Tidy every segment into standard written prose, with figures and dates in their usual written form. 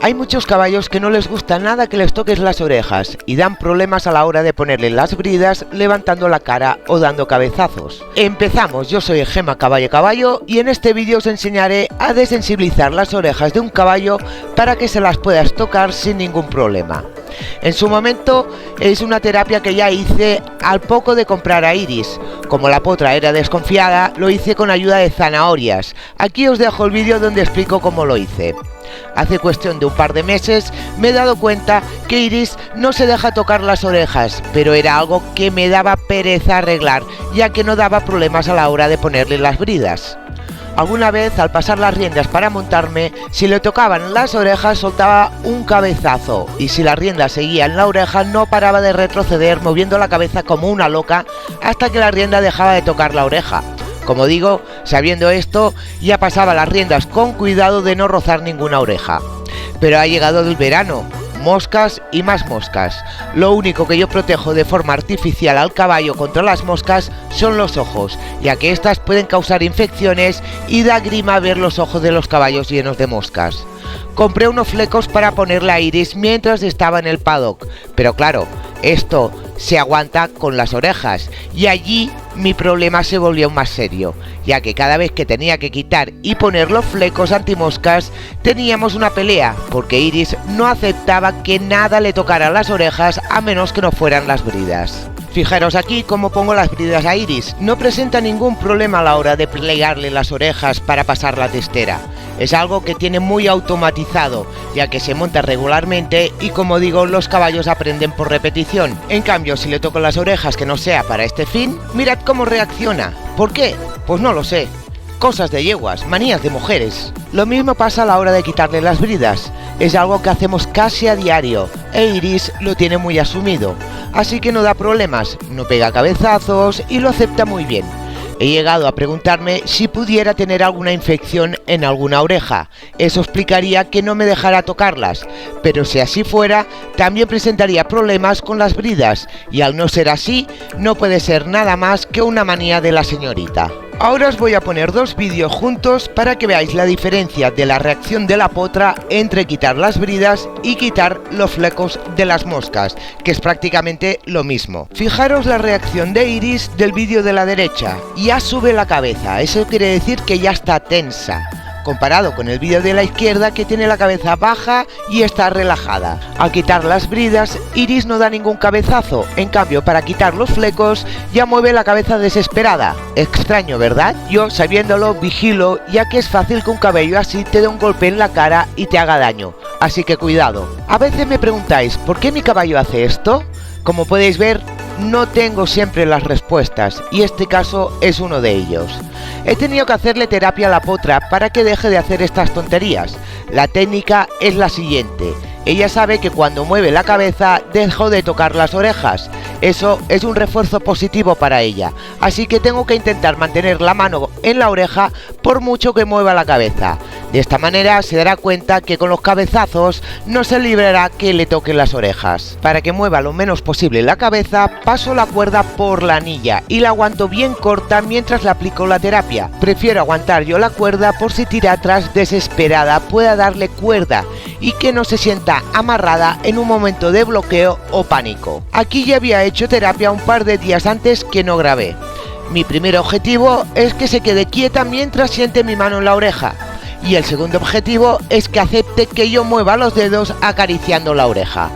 Hay muchos caballos que no les gusta nada que les toques las orejas y dan problemas a la hora de ponerle las bridas levantando la cara o dando cabezazos. Empezamos, yo soy Gema Caballo y en este vídeo os enseñaré a desensibilizar las orejas de un caballo para que se las puedas tocar sin ningún problema. En su momento es una terapia que ya hice al poco de comprar a Iris. Como la potra era desconfiada, lo hice con ayuda de zanahorias. Aquí os dejo el vídeo donde explico cómo lo hice. Hace cuestión de un par de meses me he dado cuenta que Iris no se deja tocar las orejas, pero era algo que me daba pereza arreglar, ya que no daba problemas a la hora de ponerle las bridas. Alguna vez al pasar las riendas para montarme, si le tocaban las orejas soltaba un cabezazo y si la rienda seguía en la oreja no paraba de retroceder moviendo la cabeza como una loca hasta que la rienda dejaba de tocar la oreja. Como digo, sabiendo esto, ya pasaba las riendas con cuidado de no rozar ninguna oreja. Pero ha llegado el verano, moscas y más moscas. Lo único que yo protejo de forma artificial al caballo contra las moscas son los ojos, ya que estas pueden causar infecciones y da grima ver los ojos de los caballos llenos de moscas. Compré unos flecos para ponerle a Iris mientras estaba en el paddock, pero claro, esto se aguanta con las orejas y allí mi problema se volvió aún más serio, ya que cada vez que tenía que quitar y poner los flecos antimoscas teníamos una pelea, porque Iris no aceptaba que nada le tocara las orejas a menos que no fueran las bridas. Fijaros aquí cómo pongo las bridas a Iris, no presenta ningún problema a la hora de plegarle las orejas para pasar la testera. Es algo que tiene muy automatizado, ya que se monta regularmente y como digo, los caballos aprenden por repetición. En cambio, si le toco las orejas que no sea para este fin, mirad cómo reacciona. ¿Por qué? Pues no lo sé. Cosas de yeguas, manías de mujeres. Lo mismo pasa a la hora de quitarle las bridas. Es algo que hacemos casi a diario e Iris lo tiene muy asumido. Así que no da problemas, no pega cabezazos y lo acepta muy bien. He llegado a preguntarme si pudiera tener alguna infección en alguna oreja. Eso explicaría que no me dejara tocarlas, pero si así fuera, también presentaría problemas con las bridas, y al no ser así, no puede ser nada más que una manía de la señorita. Ahora os voy a poner dos vídeos juntos para que veáis la diferencia de la reacción de la potra entre quitar las bridas y quitar los flecos de las moscas, que es prácticamente lo mismo. Fijaros la reacción de Iris del vídeo de la derecha, ya sube la cabeza, eso quiere decir que ya está tensa, comparado con el vídeo de la izquierda que tiene la cabeza baja y está relajada. Al quitar las bridas, Iris no da ningún cabezazo, en cambio para quitar los flecos ya mueve la cabeza desesperada. Extraño, ¿verdad? Yo, sabiéndolo, vigilo, ya que es fácil que un caballo así te dé un golpe en la cara y te haga daño, así que cuidado. A veces me preguntáis, ¿por qué mi caballo hace esto? Como podéis ver, no tengo siempre las respuestas y este caso es uno de ellos. He tenido que hacerle terapia a la potra para que deje de hacer estas tonterías. La técnica es la siguiente. Ella sabe que cuando mueve la cabeza dejo de tocar las orejas. Eso es un refuerzo positivo para ella, así que tengo que intentar mantener la mano en la oreja por mucho que mueva la cabeza. De esta manera se dará cuenta que con los cabezazos no se librará que le toquen las orejas. Para que mueva lo menos posible la cabeza, paso la cuerda por la anilla y la aguanto bien corta mientras le aplico la terapia. Prefiero aguantar yo la cuerda por si tira atrás desesperada pueda darle cuerda y que no se sienta amarrada en un momento de bloqueo o pánico. Aquí ya había hecho terapia un par de días antes que no grabé. Mi primer objetivo es que se quede quieta mientras siente mi mano en la oreja. Y el segundo objetivo es que acepte que yo mueva los dedos acariciando la oreja.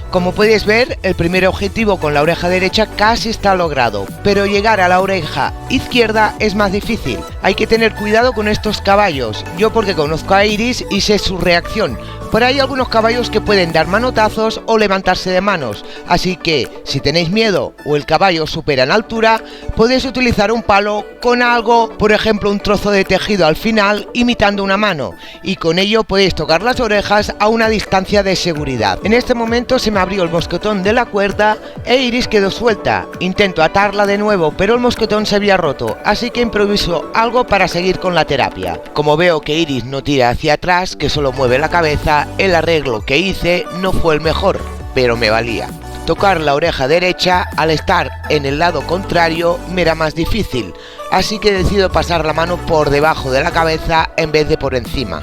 Como podéis ver, el primer objetivo con la oreja derecha casi está logrado, pero llegar a la oreja izquierda es más difícil. Hay que tener cuidado con estos caballos, yo porque conozco a Iris y sé su reacción, pero hay algunos caballos que pueden dar manotazos o levantarse de manos, así que si tenéis miedo o el caballo supera en altura, podéis utilizar un palo con algo, por ejemplo un trozo de tejido al final imitando una mano, y con ello podéis tocar las orejas a una distancia de seguridad. En este momento se me abrió el mosquetón de la cuerda e Iris quedó suelta. Intento atarla de nuevo, pero el mosquetón se había roto, así que improviso algo para seguir con la terapia. Como veo que Iris no tira hacia atrás, que solo mueve la cabeza, el arreglo que hice no fue el mejor, pero me valía. Tocar la oreja derecha al estar en el lado contrario me era más difícil, así que decido pasar la mano por debajo de la cabeza en vez de por encima.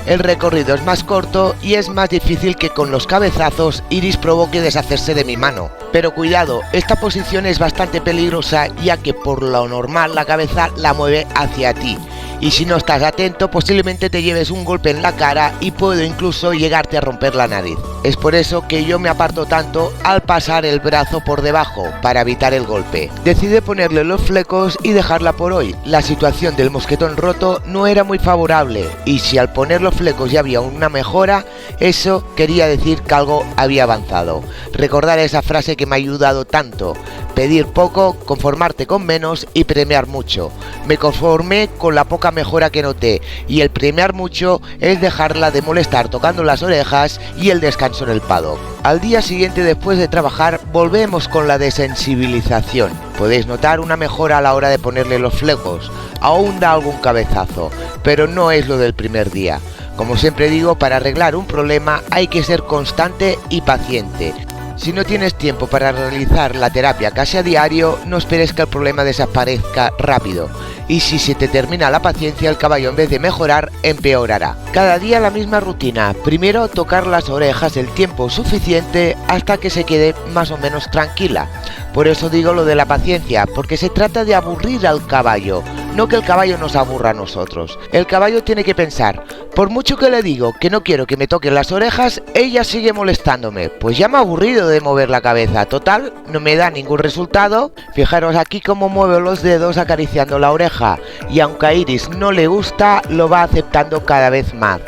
el recorrido es más corto y es más difícil que con los cabezazos Iris provoque deshacerse de mi mano. Pero cuidado, esta posición es bastante peligrosa ya que por lo normal la cabeza la mueve hacia ti. Y si no estás atento, posiblemente te lleves un golpe en la cara y puedo incluso llegarte a romper la nariz. Es por eso que yo me aparto tanto al pasar el brazo por debajo, para evitar el golpe. Decidí ponerle los flecos y dejarla por hoy. La situación del mosquetón roto no era muy favorable, y si al poner los flecos ya había una mejora, eso quería decir que algo había avanzado. Recordar esa frase que me ha ayudado tanto: pedir poco, conformarte con menos y premiar mucho. Me conformé con la poca mejora que noté, y el premiar mucho es dejarla de molestar tocando las orejas y el descanso en el paddock. Al día siguiente, después de trabajar, volvemos con la desensibilización. Podéis notar una mejora a la hora de ponerle los flecos. Aún da algún cabezazo, pero no es lo del primer día. Como siempre digo, para arreglar un problema hay que ser constante y paciente. Si no tienes tiempo para realizar la terapia casi a diario, no esperes que el problema desaparezca rápido. Y si se te termina la paciencia, el caballo en vez de mejorar, empeorará. Cada día la misma rutina. Primero tocar las orejas el tiempo suficiente hasta que se quede más o menos tranquila. Por eso digo lo de la paciencia, porque se trata de aburrir al caballo, no que el caballo nos aburra a nosotros. El caballo tiene que pensar: por mucho que le digo que no quiero que me toquen las orejas, ella sigue molestándome. Pues ya me ha aburrido de mover la cabeza. Total, no me da ningún resultado. Fijaros aquí cómo muevo los dedos acariciando la oreja. Y aunque a Iris no le gusta, lo va aceptando cada vez más.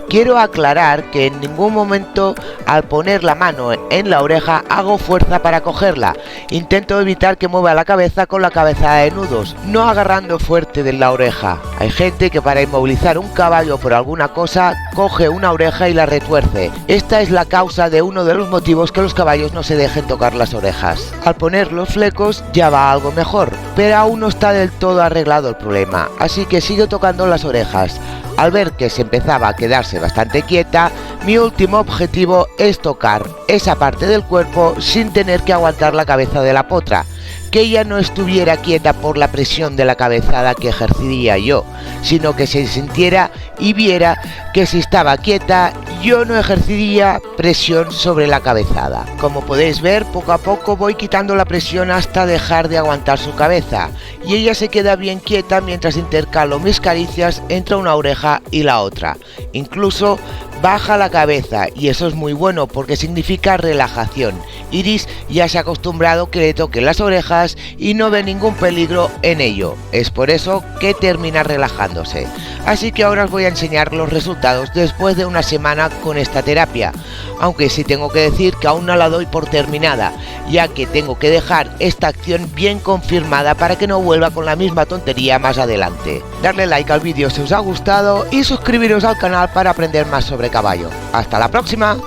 Quiero aclarar que en ningún momento al poner la mano en la oreja hago fuerza para cogerla. Intento evitar que mueva la cabeza con la cabezada de nudos, no agarrando fuerte de la oreja. Hay gente que para inmovilizar un caballo por alguna cosa coge una oreja y la retuerce. Esta es la causa de uno de los motivos que los caballos no se dejen tocar las orejas. Al poner los flecos ya va algo mejor, pero aún no está del todo arreglado el problema, así que sigo tocando las orejas. Al ver que se empezaba a quedarse bastante quieta, mi último objetivo es tocar esa parte del cuerpo sin tener que aguantar la cabeza de la potra, que ella no estuviera quieta por la presión de la cabezada que ejercería yo, sino que se sintiera y viera que si estaba quieta yo no ejercería presión sobre la cabezada. Como podéis ver, poco a poco voy quitando la presión hasta dejar de aguantar su cabeza, y ella se queda bien quieta mientras intercalo mis caricias entre una oreja y la otra. Incluso baja la cabeza, y eso es muy bueno porque significa relajación. Iris ya se ha acostumbrado que le toquen las orejas y no ve ningún peligro en ello. Es por eso que termina relajándose. Así que ahora os voy a enseñar los resultados después de una semana con esta terapia. Aunque sí tengo que decir que aún no la doy por terminada, ya que tengo que dejar esta acción bien confirmada para que no vuelva con la misma tontería más adelante. Darle like al vídeo si os ha gustado y suscribiros al canal para aprender más sobre caballo. ¡Hasta la próxima!